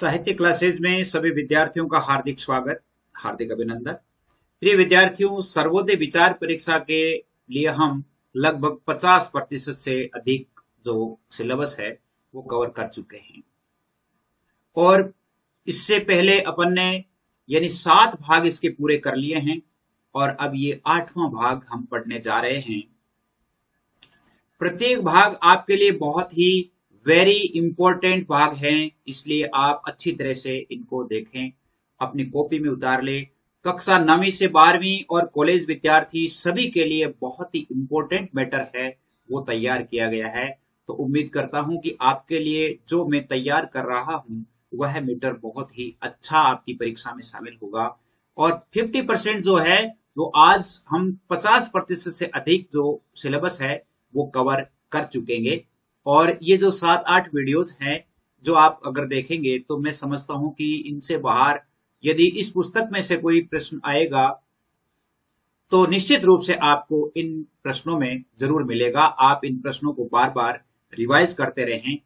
साहित्य क्लासेज में सभी विद्यार्थियों का हार्दिक स्वागत, हार्दिक अभिनंदन। प्रिय विद्यार्थियों, सर्वोदय विचार परीक्षा के लिए हम लगभग 50% से अधिक जो सिलेबस है वो कवर कर चुके हैं और इससे पहले अपन ने यानी 7 भाग इसके पूरे कर लिए हैं और अब ये 8वां भाग हम पढ़ने जा रहे हैं। प्रत्येक भाग आपके लिए बहुत ही वेरी इंपॉर्टेंट भाग हैं, इसलिए आप अच्छी तरह से इनको देखें, अपनी कॉपी में उतार ले। कक्षा 9वीं से 12वीं और कॉलेज विद्यार्थी सभी के लिए बहुत ही इंपॉर्टेंट मैटर है, वो तैयार किया गया है। तो उम्मीद करता हूं कि आपके लिए जो मैं तैयार कर रहा हूं वह मैटर बहुत ही अच्छा आपकी परीक्षा में शामिल होगा। और 50% जो है वो आज हम 50% से अधिक जो सिलेबस है वो कवर कर चुकेंगे। और ये जो 7-8 वीडियोज हैं जो आप अगर देखेंगे तो मैं समझता हूं कि इनसे बाहर यदि इस पुस्तक में से कोई प्रश्न आएगा तो निश्चित रूप से आपको इन प्रश्नों में जरूर मिलेगा। आप इन प्रश्नों को बार बार रिवाइज करते रहें।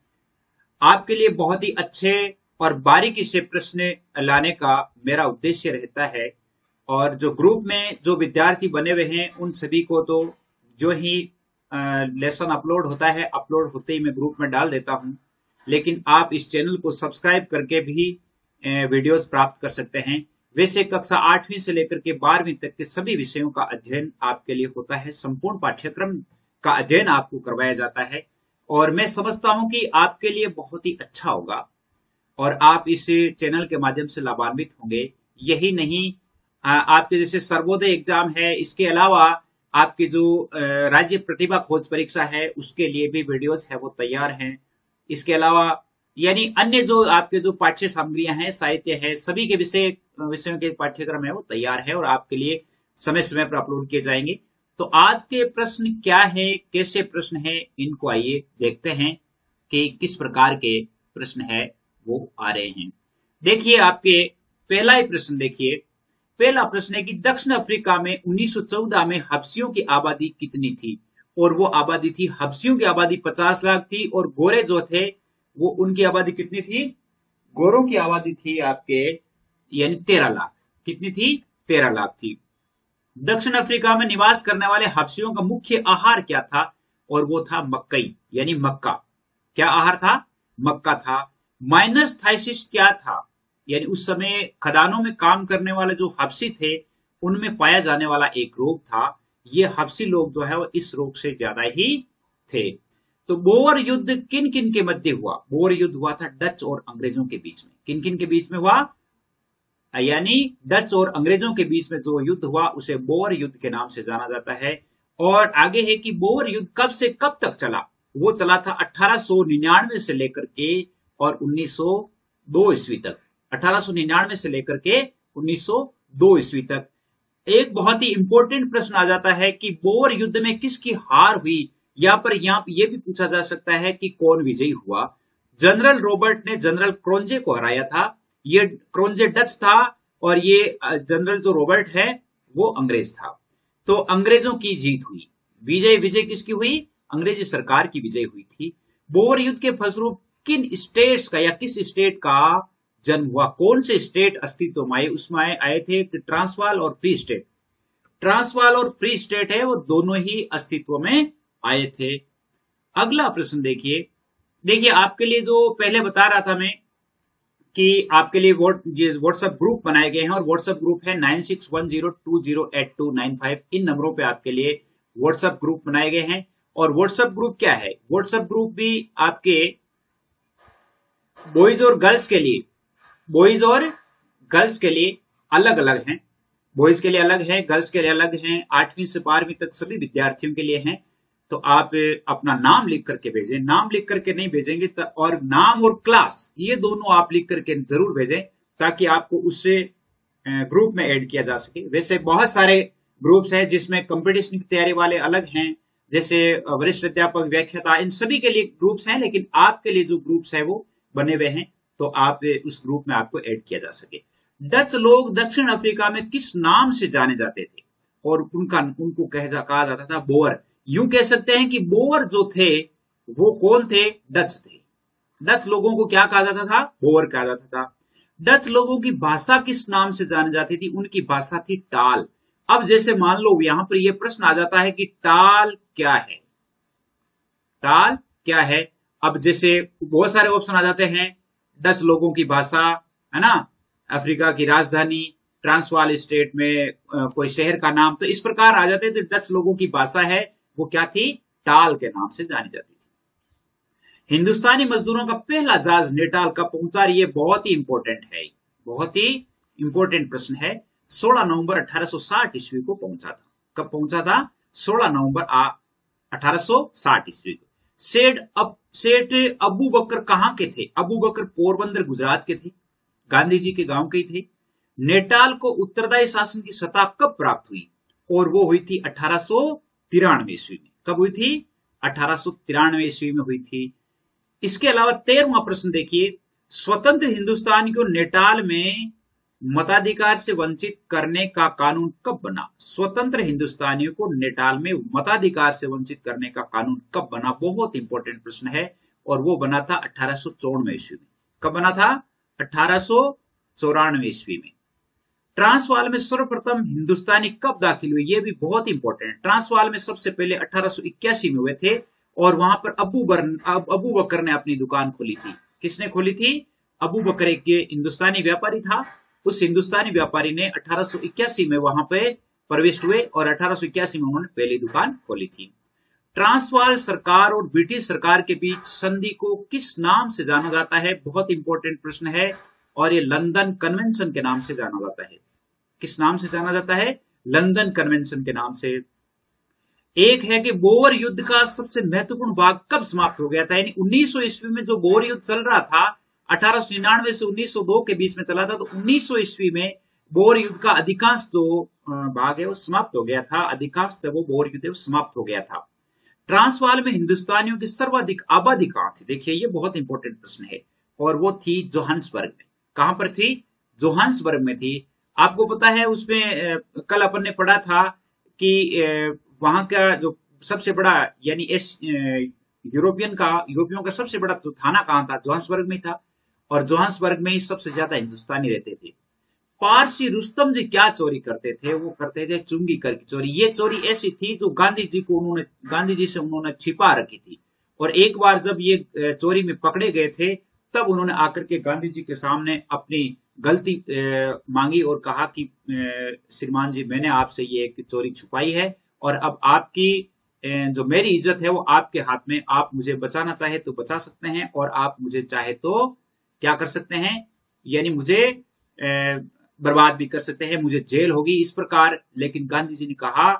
आपके लिए बहुत ही अच्छे और बारीकी से प्रश्न लाने का मेरा उद्देश्य रहता है। और जो ग्रुप में जो विद्यार्थी बने हुए हैं उन सभी को तो जो ही लेसन अपलोड होता है, अपलोड होते ही मैं ग्रुप में डाल देता हूं, लेकिन आप इस चैनल को सब्सक्राइब करके भी वीडियोस प्राप्त कर सकते हैं। वैसे कक्षा 8वीं से लेकर के 12वीं तक के सभी विषयों का अध्ययन आपके लिए होता है, संपूर्ण पाठ्यक्रम का अध्ययन आपको करवाया जाता है और मैं समझता हूं कि आपके लिए बहुत ही अच्छा होगा और आप इस चैनल के माध्यम से लाभान्वित होंगे। यही नहीं, आपके जैसे सर्वोदय एग्जाम है, इसके अलावा आपकी जो राज्य प्रतिभा खोज परीक्षा है उसके लिए भी वीडियोस है वो तैयार हैं। इसके अलावा यानी अन्य जो आपके जो पाठ्य सामग्रियां हैं, साहित्य है, सभी के विषयों के पाठ्यक्रम है वो तैयार है और आपके लिए समय समय पर अपलोड किए जाएंगे। तो आज के प्रश्न क्या है, कैसे प्रश्न है, इनको आइए देखते हैं कि किस प्रकार के प्रश्न है वो आ रहे हैं। देखिए, आपके पहला ही प्रश्न देखिए। पहला प्रश्न है कि दक्षिण अफ्रीका में 1914 में हबसियों की आबादी कितनी थी? और वो आबादी थी, हबसियों की आबादी 50 लाख थी और गोरे जो थे वो उनकी आबादी कितनी थी? गोरों की आबादी थी आपके यानी 13 लाख। कितनी थी? 13 लाख थी। दक्षिण अफ्रीका में निवास करने वाले हबसियों का मुख्य आहार क्या था? और वो था मकई यानी मक्का। क्या आहार था? मक्का था। माइनस थाइसिस क्या था? यानी उस समय खदानों में काम करने वाले जो हबसी थे उनमें पाया जाने वाला एक रोग था। ये हबसी लोग जो है वो इस रोग से ज्यादा ही थे। तो बोअर युद्ध किन किन के मध्य हुआ? बोअर युद्ध हुआ था डच और अंग्रेजों के बीच में। किन किन के बीच में हुआ? यानी डच और अंग्रेजों के बीच में जो युद्ध हुआ उसे बोअर युद्ध के नाम से जाना जाता है। और आगे है कि बोअर युद्ध कब से कब तक चला? वो चला था 1899 से लेकर के और 1902 ईस्वी तक। 1899 से लेकर के 1902 ईस्वी तक। एक बहुत ही इंपॉर्टेंट प्रश्न आ जाता है कि बोअर युद्ध में किसकी हार हुई? यहाँ ये भी पूछा जा सकता है कि कौन विजयी हुआ। जनरल रॉबर्ट ने जनरल क्रोंजे को हराया था। ये क्रोंजे डच था और ये जनरल जो रॉबर्ट है वो अंग्रेज था। तो अंग्रेजों की जीत हुई। विजय किसकी हुई? अंग्रेजी सरकार की विजय हुई थी। बोअर युद्ध के फलस्वरूप किन स्टेट्स का या किस स्टेट का जन्म हुआ? कौन से स्टेट अस्तित्व में आए? उसमें आए थे ट्रांसवाल और फ्री स्टेट। ट्रांसवाल और फ्री स्टेट है वो दोनों ही अस्तित्व में आए थे। अगला प्रश्न देखिए आपके लिए जो पहले बता रहा था मैं कि आपके लिए व्हाट्सएप ग्रुप बनाए गए हैं और व्हाट्सएप ग्रुप है 9610208295। इन नंबरों पे आपके लिए व्हाट्सएप ग्रुप बनाए गए हैं। और व्हाट्सएप ग्रुप क्या है? व्हाट्सएप ग्रुप भी आपके बॉयज और गर्ल्स के लिए, बॉयज और गर्ल्स के लिए अलग अलग हैं। बॉयज के लिए अलग है, गर्ल्स के लिए अलग हैं। 8वीं से 12वीं तक सभी विद्यार्थियों के लिए हैं। तो आप अपना नाम लिख करके भेजें। नाम लिख करके नहीं भेजेंगे तो, और नाम और क्लास ये दोनों आप लिख करके जरूर भेजें ताकि आपको उससे ग्रुप में ऐड किया जा सके। वैसे बहुत सारे ग्रुप्स हैं जिसमें कंपटीशन की तैयारी वाले अलग हैं, जैसे वरिष्ठ अध्यापक, व्याख्याता, इन सभी के लिए ग्रुप्स हैं, लेकिन आपके लिए जो ग्रुप्स है वो बने हुए हैं तो आप उस ग्रुप में आपको ऐड किया जा सके। डच लोग दक्षिण अफ्रीका में किस नाम से जाने जाते थे? और उनको कहा जाता था बोअर। यूं कह सकते हैं कि बोअर जो थे वो कौन थे? डच थे। डच लोगों को क्या कहा जाता था? बोर कहा जाता था। डच लोगों की भाषा किस नाम से जानी जाती थी? उनकी भाषा थी टाल। अब जैसे मान लो यहां पर यह प्रश्न आ जाता है कि टाल क्या है? टाल क्या है? अब जैसे बहुत सारे ऑप्शन आ जाते हैं, डच लोगों की भाषा, है ना, अफ्रीका की राजधानी, ट्रांसवाल स्टेट में कोई शहर का नाम, तो इस प्रकार आ जाते थे। डच लोगों की भाषा है वो क्या थी? टाल के नाम से जानी जाती थी। हिंदुस्तानी मजदूरों का पहला जहाज नेटाल कब पहुंचा? ये बहुत ही इंपॉर्टेंट है, बहुत ही इंपॉर्टेंट प्रश्न है। 16 नवंबर 1860 ईस्वी को पहुंचा था। कब पहुंचा था? 16 नवंबर 1860 ईस्वी को। सेठ अबू बकर कहां के थे? अबू बकर पोरबंदर गुजरात के थे, गांधी जी के गांव के ही थे। नेटाल को उत्तरदायी शासन की सत्ता कब प्राप्त हुई? और वो हुई थी 1893 ईस्वी में। कब हुई थी? 1893 ईस्वी में हुई थी। इसके अलावा 13वां प्रश्न देखिए, स्वतंत्र हिंदुस्तान को नेटाल में मताधिकार से वंचित करने का कानून कब बना? स्वतंत्र हिंदुस्तानियों को नेटाल में मताधिकार से वंचित करने का कानून कब बना? बहुत इंपॉर्टेंट प्रश्न है, और वो बना था 1894 ईस्वी में। कब बना था? 1894 ईस्वी में। ट्रांसवाल में सर्वप्रथम हिंदुस्तानी कब दाखिल हुए? ये भी बहुत इंपॉर्टेंट है। ट्रांसवाल में सबसे पहले 1881 में हुए थे, और वहां पर अबू बकर ने अपनी दुकान खोली थी। किसने खोली थी? अबू बकर एक हिंदुस्तानी व्यापारी था। उस हिंदुस्तानी व्यापारी ने 1881 में वहां पे प्रविष्ट हुए, और 1881 में उन्होंने पहली दुकान खोली थी। ट्रांसवाल सरकार और ब्रिटिश सरकार के बीच संधि को किस नाम से जाना जाता है? बहुत इंपॉर्टेंट प्रश्न है, और ये लंदन कन्वेंशन के नाम से जाना जाता है। किस नाम से जाना जाता है? लंदन कन्वेंशन के नाम से। एक है कि बोअर युद्ध का सबसे महत्वपूर्ण भाग कब समाप्त हो गया था? यानी 1900 ईस्वी में जो बोअर युद्ध चल रहा था, 1899 से 1902 के बीच में चला था, तो 1900 ईस्वी में बोअर युद्ध का अधिकांश जो भाग है वो समाप्त हो गया था। अधिकांश वो बोअर युद्ध समाप्त हो गया था। ट्रांसवाल में हिंदुस्तानियों की सर्वाधिक आबादी कहां थी? देखिए ये बहुत इंपॉर्टेंट प्रश्न है, और वो थी जोहान्सबर्ग में। कहां पर थी? जोहान्सबर्ग में थी। आपको पता है उसमें कल अपन ने पढ़ा था कि वहां का जो सबसे बड़ा, यानी यूरोपियों का सबसे बड़ा तो थाना कहां था? जोहान्सबर्ग में था, और जोहान्सबर्ग में ही सबसे ज्यादा हिंदुस्तानी रहते थे। पारसी रुस्तम जी क्या चोरी करते थे? वो करते थे चुंगी कर की चोरी। ये चोरी ऐसी थी जो गांधी जी से उन्होंने छिपा रखी थी, और एक बार जब ये चोरी में पकड़े गए थे, तब उन्होंने आकर के गांधी जी के सामने अपनी गलती मांगी और कहा कि श्रीमान जी, मैंने आपसे ये एक चोरी छुपाई है, और अब आपकी जो मेरी इज्जत है वो आपके हाथ में। आप मुझे बचाना चाहे तो बचा सकते हैं, और आप मुझे चाहे तो क्या कर सकते हैं? यानी मुझे बर्बाद भी कर सकते हैं, मुझे जेल होगी, इस प्रकार। लेकिन गांधी जी ने कहा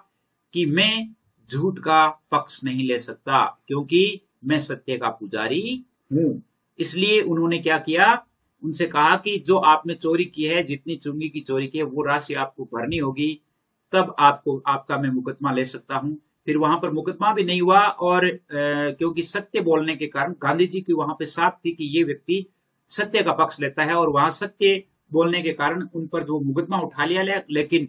कि मैं झूठ का पक्ष नहीं ले सकता, क्योंकि मैं सत्य का पुजारी हूं। इसलिए उन्होंने क्या किया? उनसे कहा कि जो आपने चोरी की है, जितनी चुंगी की चोरी की है, वो राशि आपको भरनी होगी, तब आपका मैं मुकदमा ले सकता हूं। फिर वहां पर मुकदमा भी नहीं हुआ, और क्योंकि सत्य बोलने के कारण गांधी जी की वहां पे साख थी कि ये व्यक्ति सत्य का पक्ष लेता है, और वहां सत्य बोलने के कारण उन पर जो मुकदमा उठा लिया गया। लेकिन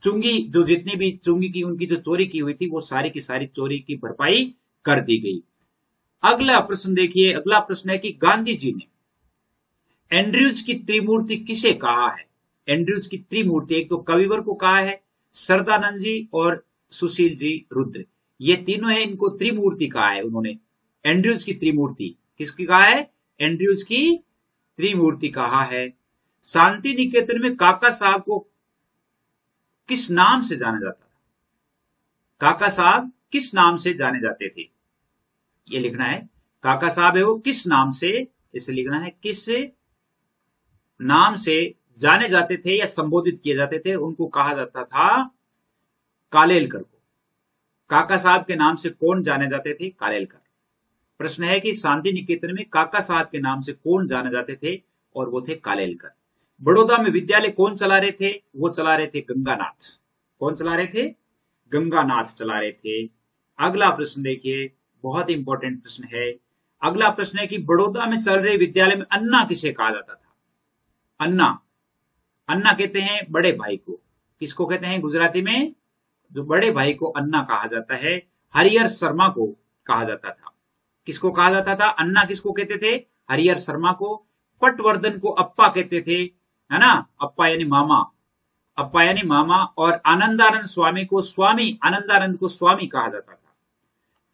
चुंगी, जो जितनी भी चुंगी की उनकी जो चोरी की हुई थी, वो सारी की सारी चोरी की भरपाई कर दी गई। अगला प्रश्न देखिए। अगला प्रश्न है कि गांधी जी ने एंड्रयूज की त्रिमूर्ति किसे कहा है? एंड्रयूज की त्रिमूर्ति, एक तो कविवर को कहा है, सरदानंद जी और सुशील जी रुद्र, ये तीनों है, इनको त्रिमूर्ति कहा है उन्होंने। एंड्रयूज की त्रिमूर्ति किसकी कहा है? एंड्रयूज की त्रिमूर्ति कहा है। शांति निकेतन में काका साहब को किस नाम से जाना जाता था? काका साहब किस नाम से जाने जाते थे? ये लिखना है। काका साहब है वो किस नाम से, इसे लिखना है, किस नाम से जाने जाते थे या संबोधित किए जाते थे? उनको कहा जाता था कालेलकर को। काका साहब के नाम से कौन जाने जाते थे? कालेलकर। प्रश्न है कि शांति निकेतन में काका साहब के नाम से कौन जाने जाते थे? और वो थे कालेलकर। बड़ौदा में विद्यालय कौन चला रहे थे? वो चला रहे थे गंगानाथ। कौन चला रहे थे? गंगानाथ चला रहे थे। अगला प्रश्न देखिए, बहुत इंपॉर्टेंट प्रश्न है। अगला प्रश्न है कि बड़ौदा में चल रहे विद्यालय में अन्ना किसे कहा जाता था? अन्ना, अन्ना कहते हैं बड़े भाई को। किसको कहते हैं गुजराती में? जो बड़े भाई को अन्ना कहा जाता है। हरिहर शर्मा को कहा जाता था। किसको कहा जाता था? अन्ना किसको कहते थे? हरिहर शर्मा को, पटवर्धन को अप्पा कहते थे, है ना, अप्पा यानी मामा, अप्पा यानी मामा, और आनंदानंद स्वामी को स्वामी, आनंदानंद को स्वामी कहा जाता था।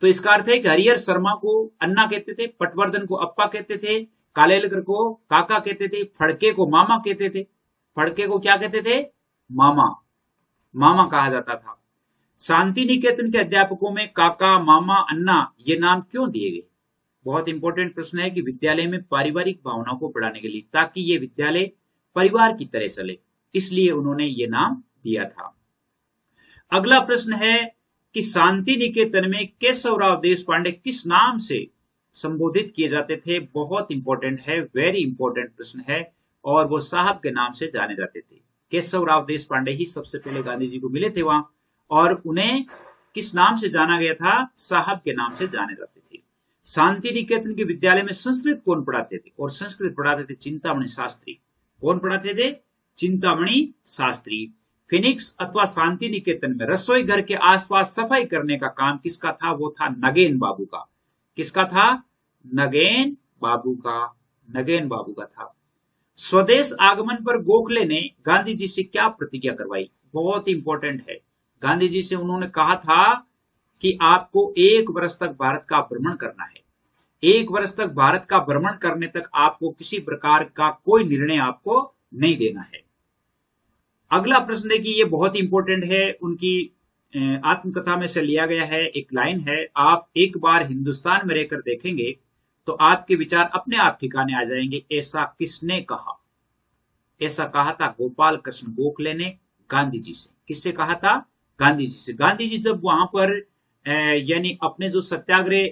तो इसका अर्थ है कि हरिहर शर्मा को अन्ना कहते थे, पटवर्धन को अप्पा कहते थे, कालेलकर को काका कहते थे, फड़के को मामा कहते थे। फड़के को क्या कहते थे? मामा, मामा कहा जाता था। शांति निकेतन के अध्यापकों में काका, मामा, अन्ना ये नाम क्यों दिए गए? बहुत इंपॉर्टेंट प्रश्न है कि विद्यालय में पारिवारिक भावनाओं को बढ़ाने के लिए, ताकि ये विद्यालय परिवार की तरह चले, इसलिए उन्होंने ये नाम दिया था। अगला प्रश्न है कि शांति निकेतन में केशवराव देशपांडे किस नाम से संबोधित किए जाते थे? बहुत इंपॉर्टेंट है, वेरी इंपॉर्टेंट प्रश्न है, और वो साहब के नाम से जाने जाते थे। केशवराव देशपांडे ही सबसे पहले गांधी जी को मिले थे वहां, और उन्हें किस नाम से जाना गया था? साहब के नाम से जाने जाते थे। शांति निकेतन के विद्यालय में संस्कृत कौन पढ़ाते थे? और संस्कृत पढ़ाते थे चिंतामणि शास्त्री। कौन पढ़ाते थे? चिंतामणि शास्त्री। फिनिक्स अथवा शांति निकेतन में रसोई घर के आसपास सफाई करने का काम किसका था? वो था नगेन बाबू का। किसका था? नगेन बाबू का, नगेन बाबू का था। स्वदेश आगमन पर गोखले ने गांधी जी से क्या प्रतिज्ञा करवाई? बहुत इंपॉर्टेंट है। गांधी जी से उन्होंने कहा था कि आपको 1 वर्ष तक भारत का भ्रमण करना है। 1 वर्ष तक भारत का भ्रमण करने तक आपको किसी प्रकार का कोई निर्णय आपको नहीं देना है। अगला प्रश्न देखिए, ये बहुत इंपॉर्टेंट है, उनकी आत्मकथा में से लिया गया है। एक लाइन है, आप एक बार हिंदुस्तान में रहकर देखेंगे तो आपके विचार अपने आप ठिकाने आ जाएंगे। ऐसा किसने कहा? ऐसा कहा था गोपाल कृष्ण गोखले ने गांधी जी से। किससे कहा था? गांधी जी से। गांधी जी जब वहां पर यानी अपने जो सत्याग्रह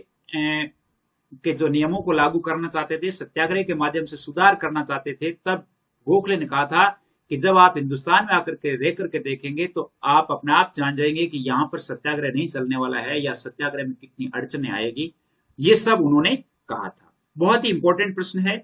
के जो नियमों को लागू करना चाहते थे, सत्याग्रह के माध्यम से सुधार करना चाहते थे, तब गोखले ने कहा था कि जब आप हिंदुस्तान में आकर के रह करके देखेंगे तो आप अपने आप जान जाएंगे कि यहाँ पर सत्याग्रह नहीं चलने वाला है, या सत्याग्रह में कितनी अड़चने आएगी। ये सब उन्होंने कहा था। बहुत ही इंपॉर्टेंट प्रश्न है।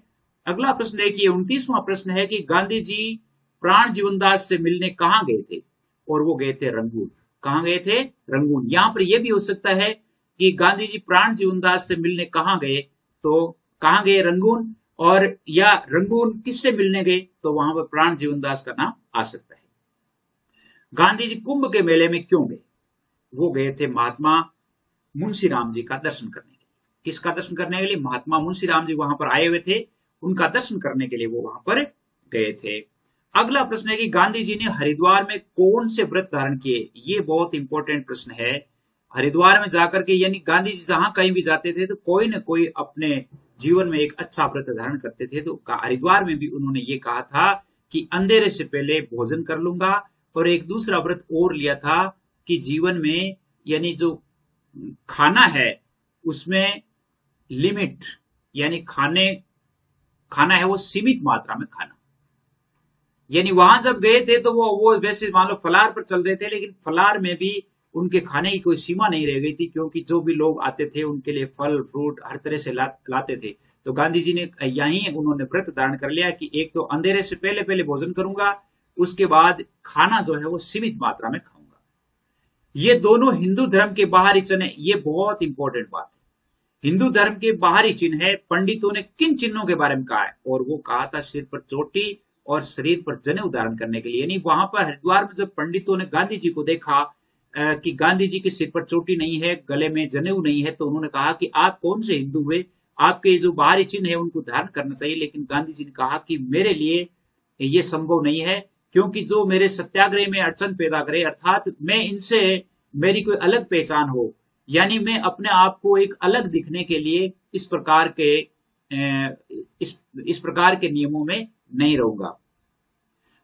अगला प्रश्न देखिए, 29वां प्रश्न है कि गांधी जी प्राण जीवनदास से मिलने कहां गए थे? और वो गए थे रंगून। कहां गए थे? रंगून। यहां पर यह भी हो सकता है कि गांधी जी प्राण जीवनदास से मिलने कहां गए, तो कहां गए? रंगून। और या रंगून किससे मिलने गए, तो वहां पर प्राण जीवनदास का नाम आ सकता है। गांधी जी कुंभ के मेले में क्यों गए? वो गए थे महात्मा मुंशीराम जी का दर्शन करने के लिए। किसका दर्शन करने के लिए? महात्मा मुंशीराम जी वहां पर आए हुए थे, उनका दर्शन करने के लिए वो वहां पर गए थे। अगला प्रश्न है कि गांधी जी ने हरिद्वार में कौन से व्रत धारण किए? ये बहुत इंपॉर्टेंट प्रश्न है। हरिद्वार में जाकर के, यानी गांधी जी जहां कहीं भी जाते थे तो कोई न कोई अपने जीवन में एक अच्छा व्रत धारण करते थे। तो हरिद्वार में भी उन्होंने ये कहा था कि अंधेरे से पहले भोजन कर लूंगा, और एक दूसरा व्रत और लिया था कि जीवन में यानी जो खाना है उसमें लिमिट, यानी खाना है वो सीमित मात्रा में खाना। यानी वहां जब गए थे तो वो वैसे मान लो फलाहार पर चल रहे थे, लेकिन फलाहार में भी उनके खाने की कोई सीमा नहीं रह गई थी, क्योंकि जो भी लोग आते थे उनके लिए फल फ्रूट हर तरह से लाते थे। तो गांधी जी ने यहीं उन्होंने व्रत धारण कर लिया कि एक तो अंधेरे से पहले पहले भोजन करूंगा, उसके बाद खाना जो है वो सीमित मात्रा में खाऊंगा। ये दोनों हिंदू धर्म के बाहरी चिन्ह है। ये बहुत इंपॉर्टेंट बात है। हिंदू धर्म के बाहरी चिन्ह है। पंडितों ने किन चिन्हों के बारे में कहा है? और वो कहा था सिर पर चोटी और शरीर पर जनेऊ धारण करने के लिए। यानी वहां पर हरिद्वार में जब पंडितों ने गांधी जी को देखा कि गांधी जी के सिर पर चोटी नहीं है, गले में जनेऊ नहीं है, तो उन्होंने कहा कि आप कौन से हिंदू हुए, आपके जो बाहरी चिन्ह है उनको धारण करना चाहिए। लेकिन गांधी जी ने कहा कि मेरे लिए ये संभव नहीं है, क्योंकि जो मेरे सत्याग्रह में अड़चन पैदा करे, अर्थात मैं इनसे मेरी कोई अलग पहचान हो, यानी मैं अपने आप को एक अलग दिखने के लिए इस प्रकार के नियमों में नहीं रहूंगा।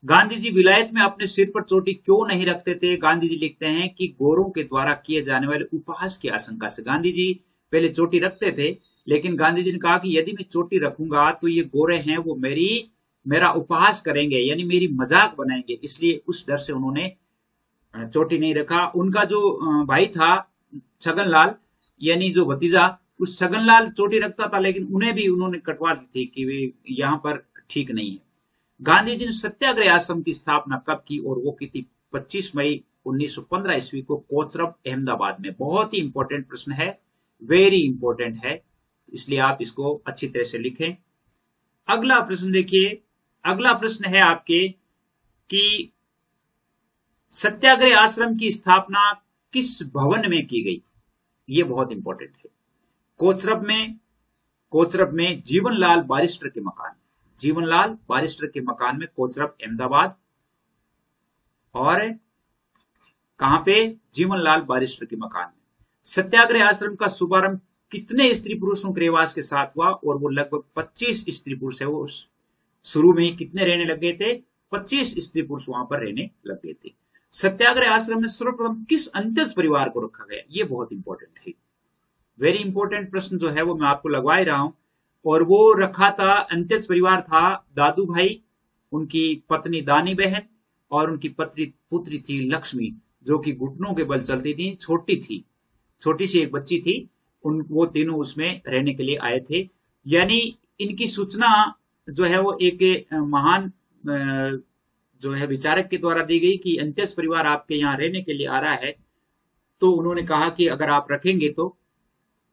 गांधी जी विलायत में अपने सिर पर चोटी क्यों नहीं रखते थे? गांधी जी लिखते हैं कि गोरों के द्वारा किए जाने वाले उपहास की आशंका से। गांधी जी पहले चोटी रखते थे, लेकिन गांधी जी ने कहा कि यदि मैं चोटी रखूंगा तो ये गोरे हैं वो मेरा उपहास करेंगे, यानी मेरी मजाक बनाएंगे, इसलिए उस डर से उन्होंने चोटी नहीं रखा। उनका जो भाई था छगनलाल, यानी जो भतीजा, उस छगनलाल चोटी रखता था, लेकिन उन्हें भी उन्होंने कटवा दी थी कि वे यहाँ पर ठीक नहीं है। गांधी जी ने सत्याग्रह आश्रम की स्थापना कब की? और वो की थी 25 मई 1915 ईस्वी को कोचरब अहमदाबाद में। बहुत ही इंपॉर्टेंट प्रश्न है, वेरी इंपॉर्टेंट है, इसलिए आप इसको अच्छी तरह से लिखें। अगला प्रश्न देखिए, अगला प्रश्न है आपके कि सत्याग्रह आश्रम की स्थापना किस भवन में की गई? ये बहुत इंपॉर्टेंट है। कोचरब में जीवनलाल बारिस्टर के मकान, जीवनलाल बारिस्टर के मकान में, कोचरब अहमदाबाद। और कहां पे? जीवनलाल बारिस्टर के मकान में। सत्याग्रह आश्रम का शुभारंभ कितने स्त्री पुरुषों के रिवाज के साथ हुआ? और वो लगभग 25 स्त्री पुरुष है। वो शुरू में ही कितने रहने लग गए थे? 25 स्त्री पुरुष वहां पर रहने लग गए थे। सत्याग्रह आश्रम में सर्वप्रथम किस अंत्यज परिवार को रखा गया? ये बहुत इंपॉर्टेंट है, वेरी इंपॉर्टेंट प्रश्न जो है वो मैं आपको लगवा ही रहा हूं। और वो रखा था, अंत्यज परिवार था दादू भाई, उनकी पत्नी दानी बहन और उनकी पुत्री थी लक्ष्मी, जो कि घुटनों के बल चलती थी, छोटी थी, छोटी सी एक बच्ची थी। वो तीनों उसमें रहने के लिए आए थे। यानी इनकी सूचना जो है वो एक महान जो है विचारक के द्वारा दी गई कि अंत्यज परिवार आपके यहाँ रहने के लिए आ रहा है। तो उन्होंने कहा कि अगर आप रखेंगे तो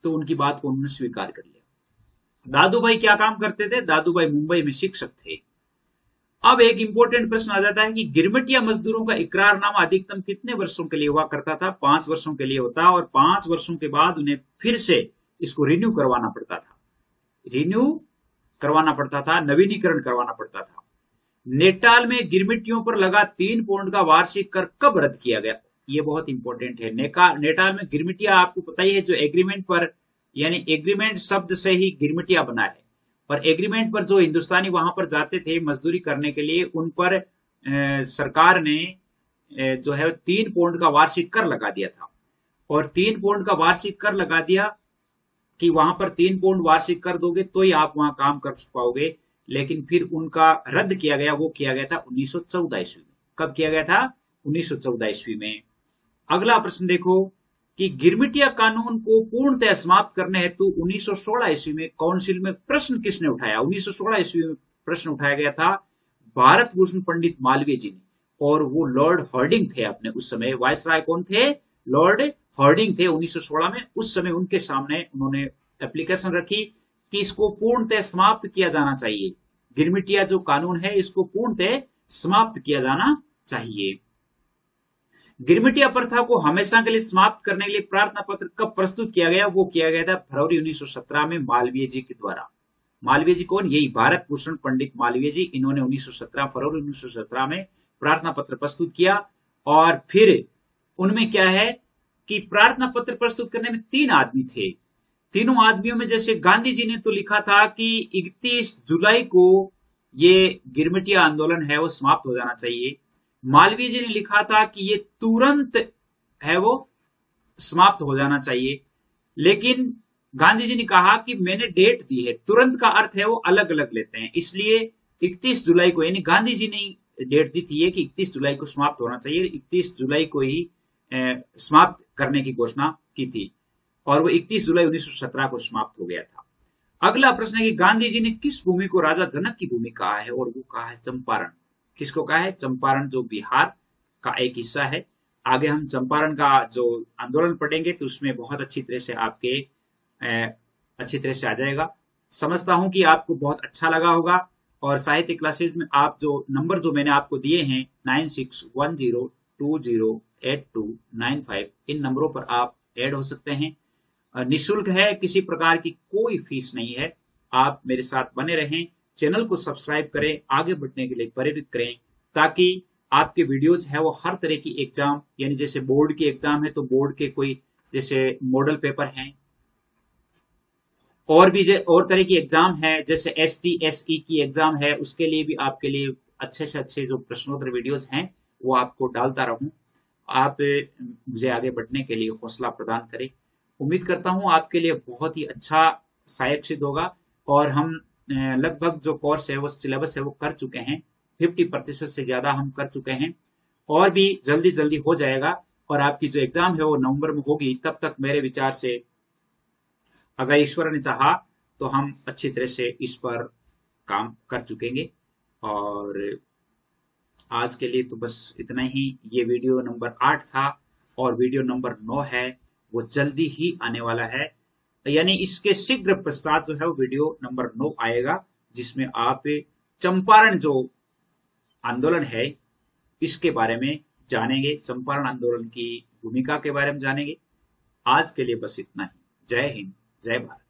उनकी बात को उन्होंने स्वीकार कर लिया। दादू भाई क्या काम करते थे? दादू भाई मुंबई में शिक्षक थे। अब एक इंपॉर्टेंट प्रश्न आ जाता है कि गिरमिटिया मजदूरों का इकरारनामा अधिकतम कितने वर्षों के लिए हुआ करता था? 5 वर्षों के लिए होता, और 5 वर्षों के बाद उन्हें फिर से इसको रिन्यू करवाना पड़ता था, नवीनीकरण करवाना पड़ता था। नेटाल में गिरमिटियों पर लगा 3 पौंड का वार्षिक कर कब रद्द किया गया? ये बहुत इंपॉर्टेंट है। नेटाल में गिरमिटिया आपको पता ही है, जो एग्रीमेंट पर, यानी एग्रीमेंट शब्द से ही गिरमिटिया बना है, और एग्रीमेंट पर जो हिंदुस्तानी वहां पर जाते थे मजदूरी करने के लिए, उन पर सरकार ने जो है 3 पौंड का वार्षिक कर लगा दिया था। और 3 पौंड का वार्षिक कर लगा दिया कि वहां पर 3 पौंड वार्षिक कर दोगे तो ही आप वहां काम कर पाओगे। लेकिन फिर उनका रद्द किया गया, वो किया गया था 1914 ईस्वी में। कब किया गया था? 1914 ईस्वी में। अगला प्रश्न देखो कि गिरमिटिया कानून को पूर्णतः समाप्त करने हेतु 1916 ईस्वी में काउंसिल में प्रश्न किसने उठाया? 1916 ईस्वी में प्रश्न उठाया गया था भारत भूषण पंडित मालवीय जी ने, और वो लॉर्ड हार्डिंग थे अपने उस समय। वायसराय कौन थे? लॉर्ड हार्डिंग थे 1916 में। उस समय उनके सामने उन्होंने एप्लीकेशन रखी कि इसको पूर्णतः समाप्त किया जाना चाहिए, गिरमिटिया जो कानून है इसको पूर्णतः समाप्त किया जाना चाहिए। गिरमिटिया प्रथा को हमेशा के लिए समाप्त करने के लिए प्रार्थना पत्र कब प्रस्तुत किया गया? वो किया गया था फरवरी 1917 में मालवीय जी के द्वारा। मालवीय जी कौन? यही भारत भूषण पंडित मालवीय जी। इन्होंने फरवरी 1917 में प्रार्थना पत्र प्रस्तुत किया। और फिर उनमें क्या है कि प्रार्थना पत्र प्रस्तुत करने में 3 आदमी थे। तीनों आदमियों में जैसे गांधी जी ने तो लिखा था कि 31 जुलाई को ये गिरमिटिया आंदोलन है वो समाप्त हो जाना चाहिए। मालवीय जी ने लिखा था कि ये तुरंत है वो समाप्त हो जाना चाहिए। लेकिन गांधी जी ने कहा कि मैंने डेट दी है, तुरंत का अर्थ है वो अलग अलग लेते हैं, इसलिए 31 जुलाई को, यानी गांधी जी ने डेट दी थी कि 31 जुलाई को समाप्त होना चाहिए, 31 जुलाई को ही समाप्त करने की घोषणा की थी, और वो 31 जुलाई 1917 को समाप्त हो गया था। अगला प्रश्न है कि गांधी जी ने किस भूमि को राजा जनक की भूमि कहा है? और वो कहा है चंपारण। किसको कहा है? चंपारण, जो बिहार का एक हिस्सा है। आगे हम चंपारण का जो आंदोलन पढ़ेंगे तो उसमें बहुत अच्छी तरह से आपके अच्छी तरह से आ जाएगा। समझता हूं कि आपको बहुत अच्छा लगा होगा। और साहित्य क्लासेस में आप जो नंबर जो मैंने आपको दिए हैं 9610208295, इन नंबरों पर आप ऐड हो सकते हैं। निःशुल्क है, किसी प्रकार की कोई फीस नहीं है। आप मेरे साथ बने रहें, चैनल को सब्सक्राइब करें, आगे बढ़ने के लिए प्रेरित करें, ताकि आपके वीडियोज है वो हर तरह की एग्जाम, यानी जैसे बोर्ड की एग्जाम है तो बोर्ड के कोई जैसे मॉडल पेपर हैं, और भी और तरह की एग्जाम है, जैसे STSE की एग्जाम है, उसके लिए भी आपके लिए अच्छे से अच्छे जो प्रश्नोत्तर वीडियोज हैं वो आपको डालता रहूं। आप मुझे आगे बढ़ने के लिए हौसला प्रदान करें। उम्मीद करता हूं आपके लिए बहुत ही अच्छा सहायक सिद्ध होगा। और हम लगभग जो कोर्स है वो सिलेबस है वो कर चुके हैं, 50% से ज्यादा हम कर चुके हैं, और भी जल्दी जल्दी हो जाएगा। और आपकी जो एग्जाम है वो नवंबर में होगी। तब तक मेरे विचार से अगर ईश्वर ने चाहा तो हम अच्छी तरह से इस पर काम कर चुकेंगे। और आज के लिए तो बस इतना ही। ये वीडियो नंबर 8 था, और वीडियो नंबर 9 है वो जल्दी ही आने वाला है, यानी इसके शीघ्र पश्चात जो है वो वीडियो नंबर 9 आएगा, जिसमें आप चंपारण जो आंदोलन है इसके बारे में जानेंगे, चंपारण आंदोलन की भूमिका के बारे में जानेंगे। आज के लिए बस इतना ही। जय हिंद, जय भारत।